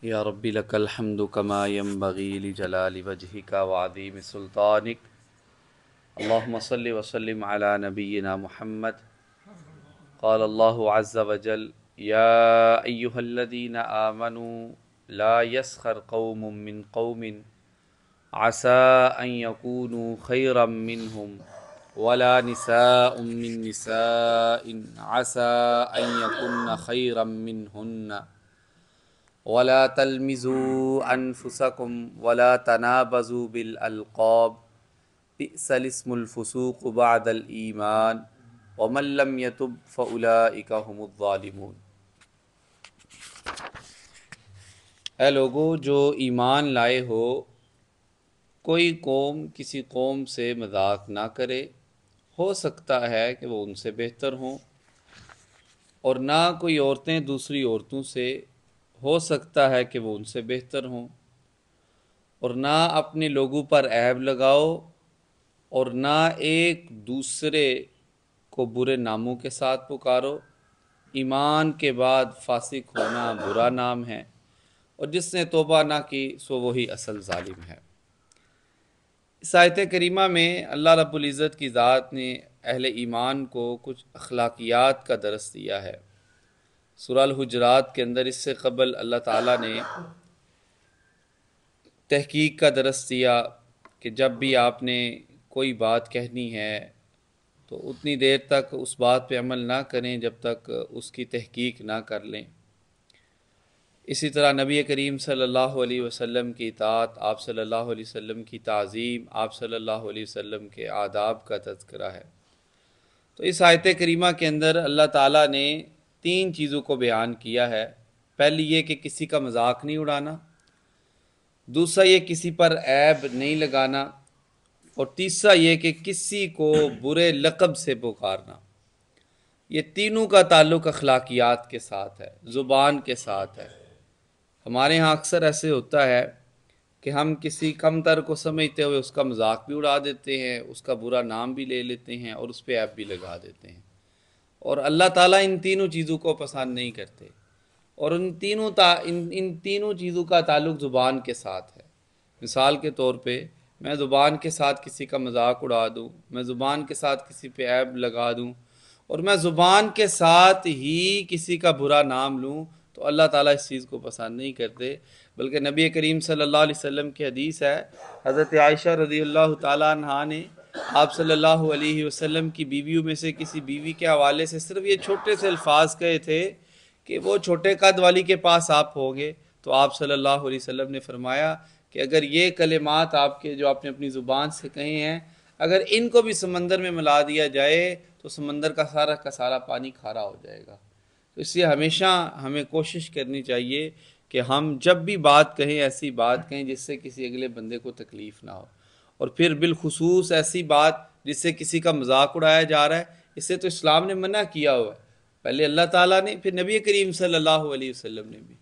یا ربی لک الحمد کما ینبغی لجلال وجہک وعظیم سلطانک اللہم صلی وسلم علی نبینا محمد قال اللہ عز وجل یا ایہا الذین آمنوا لا یسخر قوم من قوم عسى ان یکونوا خیرا منہم ولا نساء من نساء عسى ان یکن خیرا منہن ولا تلمزوا انفسکم ولا تنابزوا بالالقاب بئس الاسم الفسوق بعد الایمان ومن لم یتب فاولئک هم الظالمون۔ اے لوگو جو ایمان لائے ہو، کوئی قوم کسی قوم سے مذاق نہ کرے، ہو سکتا ہے کہ وہ ان سے بہتر ہوں، اور نہ کوئی عورتیں دوسری عورتوں سے، ہو سکتا ہے کہ وہ ان سے بہتر ہوں، اور نہ اپنے لوگوں پر عیب لگاؤ، اور نہ ایک دوسرے کو برے ناموں کے ساتھ پکارو۔ ایمان کے بعد فاسق ہونا برا نام ہے، اور جس نے توبہ نہ کی سو وہی اصل ظالم ہے۔ اس آیت کریمہ میں اللہ رب العزت کی ذات نے اہل ایمان کو کچھ اخلاقیات کا درس دیا ہے۔ سورہ الحجرات کے اندر اس سے قبل اللہ تعالیٰ نے تحقیق کا درس دیا کہ جب بھی آپ نے کوئی بات کہنی ہے تو اتنی دیر تک اس بات پہ عمل نہ کریں جب تک اس کی تحقیق نہ کر لیں۔ اسی طرح نبی کریم صلی اللہ علیہ وسلم کی اطاعت، آپ صلی اللہ علیہ وسلم کی تعظیم، آپ صلی اللہ علیہ وسلم کے آداب کا تذکرہ ہے۔ تو اس آیت کریمہ کے اندر اللہ تعالیٰ نے 3 چیزوں کو بیان کیا ہے۔ پہلی یہ کہ کسی کا مذاق نہیں اڑانا، دوسرا یہ کسی پر عیب نہیں لگانا، اور تیسرا یہ کہ کسی کو برے لقب سے پکارنا۔ یہ تینوں کا تعلق اخلاقیات کے ساتھ ہے، زبان کے ساتھ ہے۔ ہمارے ہاں اکثر ایسے ہوتا ہے کہ ہم کسی کم تر کو سمجھتے ہوئے اس کا مذاق بھی اڑا دیتے ہیں، اس کا برا نام بھی لے لیتے ہیں، اور اس پہ عیب بھی لگا دیتے ہیں۔ اور اللہ تعالیٰ ان تینوں چیزوں کو پسند نہیں کرتے، اور ان تینوں چیزوں کا تعلق زبان کے ساتھ ہے۔ مثال کے طور پہ میں زبان کے ساتھ کسی کا مذاق اڑا دوں، میں زبان کے ساتھ کسی پہ عیب لگا دوں، اور میں زبان کے ساتھ ہی کسی کا برا نام لوں، تو اللہ تعالیٰ اس چیز کو پسند نہیں کرتے۔ بلکہ نبی کریم صلی اللہ علیہ وسلم کی حدیث ہے، حضرت عائشہ رضی اللہ تعالیٰ عنہا نے آپ صلی اللہ علیہ وسلم کی بیویوں میں سے کسی بیوی کے حوالے سے صرف یہ چھوٹے سے الفاظ کہے تھے کہ وہ چھوٹے قد والی کے پاس آپ ہوگے، تو آپ صلی اللہ علیہ وسلم نے فرمایا کہ اگر یہ کلمات آپ کے جو آپ نے اپنی زبان سے کہے ہیں، اگر ان کو بھی سمندر میں ملا دیا جائے تو سمندر کا سارا پانی کھارا ہو جائے گا۔ تو اس لیے ہمیشہ ہمیں کوشش کرنی چاہیے کہ ہم جب بھی بات کہیں ایسی بات کہیں جس سے کسی اگلے بندے کو تکلیف نہ ہو، اور پھر بالخصوص ایسی بات جس سے کسی کا مذاق اڑایا جا رہا ہے، اس سے تو اسلام نے منع کیا ہوا ہے، پہلے اللہ تعالیٰ نے، پھر نبی کریم صلی اللہ علیہ وسلم نے بھی،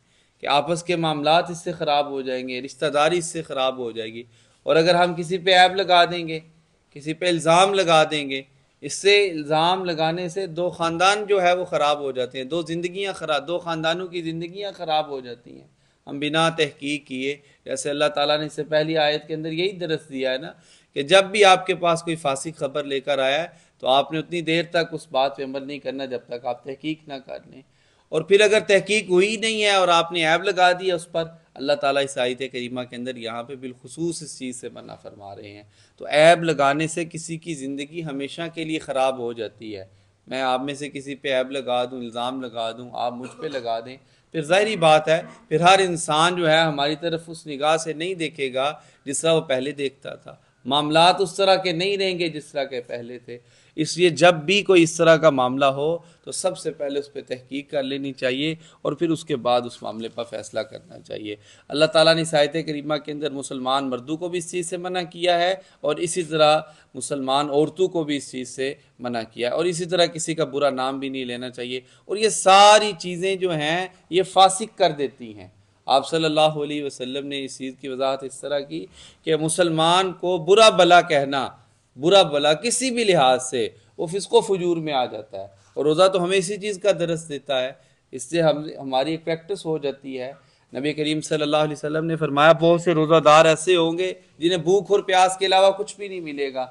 کہ آپس کے معاملات اس سے خراب ہو جائیں گے، رشتہ داری اس سے خراب ہو جائے گی۔ اور اگر ہم کسی پہ عیب لگا دیں گے، کسی پہ الزام لگا دیں گے، اس سے الزام لگانے سے 2 خاندان جو ہے وہ خراب ہو جاتے ہیں، 2 خاندانوں کی زندگیاں خراب ہو جاتی ہیں، ہم بنا تحقیق کیے۔ جیسے اللہ تعالیٰ نے اس سے پہلی آیت کے اندر یہی درس دیا ہے نا، کہ جب بھی آپ کے پاس کوئی فاسق خبر لے کر آیا ہے تو آپ نے اتنی دیر تک اس بات پہ عمل نہیں کرنا جب تک آپ تحقیق نہ کر لیں، اور پھر اگر تحقیق ہوئی نہیں ہے اور آپ نے عیب لگا دیا اس پر، اللہ تعالیٰ اس آیت کریمہ کے اندر یہاں پہ بالخصوص اس چیز سے منع فرما رہے ہیں۔ تو عیب لگانے سے کسی کی زندگی ہمیشہ کے لیے خراب ہو جاتی ہے۔ میں آپ میں سے کسی پہ عیب لگا دوں، الزام لگا دوں، آپ مجھ پہ لگا دیں، پھر ظاہری بات ہے پھر ہر انسان جو ہے ہماری طرف اس نگاہ سے نہیں دیکھے گا جس طرح وہ پہلے دیکھتا تھا، معاملات اس طرح کے نہیں رہیں گے جس طرح کے پہلے تھے۔ اس لیے جب بھی کوئی اس طرح کا معاملہ ہو تو سب سے پہلے اس پہ تحقیق کر لینی چاہیے، اور پھر اس کے بعد اس معاملے پر فیصلہ کرنا چاہیے۔ اللہ تعالیٰ نے اس آیت کریمہ کے اندر مسلمان مردوں کو بھی اس چیز سے منع کیا ہے، اور اسی طرح مسلمان عورتوں کو بھی اس چیز سے منع کیا ہے، اور اسی طرح کسی کا برا نام بھی نہیں لینا چاہیے۔ اور یہ ساری چیزیں جو ہیں یہ فاسق کر دیتی ہیں۔ آپ صلی اللہ علیہ وسلم نے اس چیز کی وضاحت اس طرح کی کہ مسلمان کو برا بھلا کہنا، برا بھلا کسی بھی لحاظ سے، وہ فسق و فجور میں آ جاتا ہے۔ اور روزہ تو ہمیں اسی چیز کا درس دیتا ہے۔ اس سے ہماری ایک پریکٹس ہو جاتی ہے، نبی کریم صلی اللہ علیہ وسلم نے فرمایا بہت سے روزہ دار ایسے ہوں گے جنہیں بھوک اور پیاس کے علاوہ کچھ بھی نہیں ملے گا۔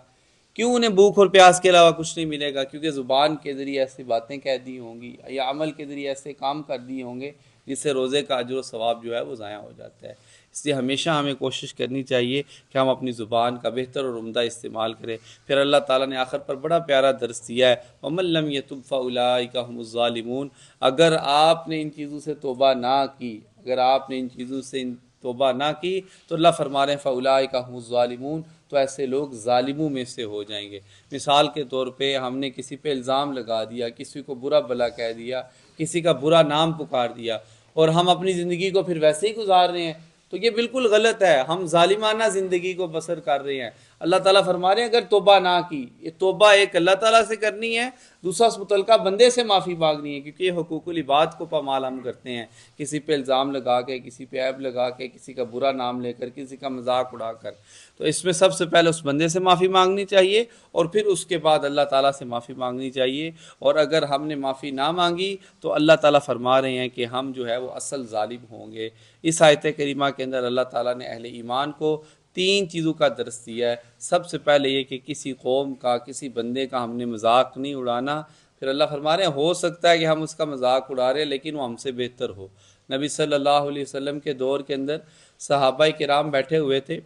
کیوں انہیں بھوک اور پیاس کے علاوہ کچھ نہیں ملے گا؟ کیونکہ زبان کے ذریعے ایسی باتیں کہہ دی ہوں گی یا عمل کے ذریعے ایسے کام کر دیے ہوں گے جس سے روزے کا اجر و ثواب جو ہے وہ ضائع ہو جاتا ہے۔ اس لیے ہمیشہ ہمیں کوشش کرنی چاہیے کہ ہم اپنی زبان کا بہتر اور عمدہ استعمال کریں۔ پھر اللہ تعالیٰ نے آخر پر بڑا پیارا درس دیا ہے، وَمَن لَّمْ يَتُبْ فَأُولَٰئِكَ هُمُ الظَّالِمُونَ۔ اگر آپ نے ان چیزوں سے توبہ نہ کی، اگر آپ نے ان چیزوں سے توبہ نہ کی تو اللہ فرما رہے ہیں فَأُولَٰئِكَ هُمُ الظَّالِمُونَ، تو ایسے لوگ ظالموں میں سے ہو جائیں گے۔ مثال کے طور پہ ہم نے کسی پہ الزام لگا دیا، کسی کو برا بھلا کہہ دیا، کسی کا برا نام پکار دیا، اور ہم اپنی زندگی کو پھر ویسے ہی گزار رہے ہیں، تو یہ بالکل غلط ہے، ہم ظالمانہ زندگی کو بسر کر رہے ہیں۔ اللہ تعالیٰ فرما رہے ہیں اگر توبہ نہ کی، یہ توبہ ایک اللہ تعالیٰ سے کرنی ہے، دوسرا اس متعلقہ بندے سے معافی مانگنی ہے، کیونکہ یہ حقوق العباد کو پامال ہم کرتے ہیں، کسی پہ الزام لگا کے، کسی پہ عیب لگا کے، کسی کا برا نام لے کر، کسی کا مذاق اڑا کر۔ تو اس میں سب سے پہلے اس بندے سے معافی مانگنی چاہیے، اور پھر اس کے بعد اللہ تعالیٰ سے معافی مانگنی چاہیے۔ اور اگر ہم نے معافی نہ مانگی تو اللہ تعالیٰ فرما رہے ہیں کہ ہم جو ہے وہ اصل ظالم ہوں گے۔ اس آیت کریمہ کے اندر اللہ تعالیٰ نے اہل ایمان کو 3 چیزوں کا درس دیا ہے۔ سب سے پہلے یہ کہ کسی قوم کا، کسی بندے کا ہم نے مذاق نہیں اڑانا۔ پھر اللہ فرما رہے ہیں ہو سکتا ہے کہ ہم اس کا مذاق اڑا رہے ہیں لیکن وہ ہم سے بہتر ہو۔ نبی صلی اللہ علیہ وسلم کے دور کے اندر صحابہ کرام بیٹھے ہوئے تھے،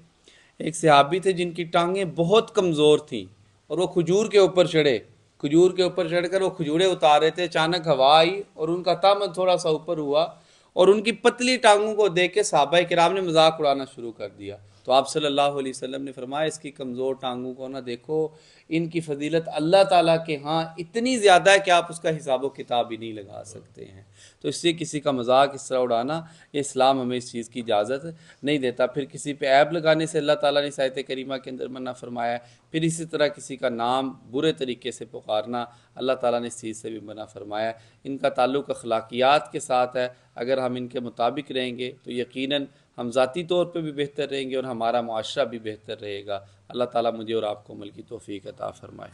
ایک صحابی تھے جن کی ٹانگیں بہت کمزور تھیں، اور وہ کھجور کے اوپر چڑھے، کھجور کے اوپر چڑھ کر وہ کھجوریں اتار رہے تھے، اچانک ہوا آئی اور ان کا تامن تھوڑا سا اوپر ہوا، اور ان کی پتلی ٹانگوں کو دیکھ کے صحابہ کرام نے مذاق اڑانا شروع کر دیا۔ تو آپ صلی اللہ علیہ وسلم نے فرمایا اس کی کمزور ٹانگوں کو نہ دیکھو، ان کی فضیلت اللہ تعالیٰ کے ہاں اتنی زیادہ ہے کہ آپ اس کا حساب و کتاب ہی نہیں لگا سکتے ہیں۔ تو اس لیے کسی کا مذاق اس طرح اڑانا، یہ اسلام ہمیں اس چیز کی اجازت نہیں دیتا۔ پھر کسی پہ عیب لگانے سے اللہ تعالیٰ نے اس آیت کریمہ کے اندر منع فرمایا ہے۔ پھر اسی طرح کسی کا نام برے طریقے سے پکارنا، اللہ تعالیٰ نے اس چیز سے بھی منع فرمایا ہے۔ ان کا تعلق اخلاقیات کے ساتھ ہے، اگر ہم ان کے مطابق رہیں گے تو یقیناً ہم ذاتی طور پہ بھی بہتر رہیں گے اور ہمارا معاشرہ بھی بہتر رہے گا۔ اللہ تعالیٰ مجھے اور آپ کو عمل کی توفیق عطا فرمائے۔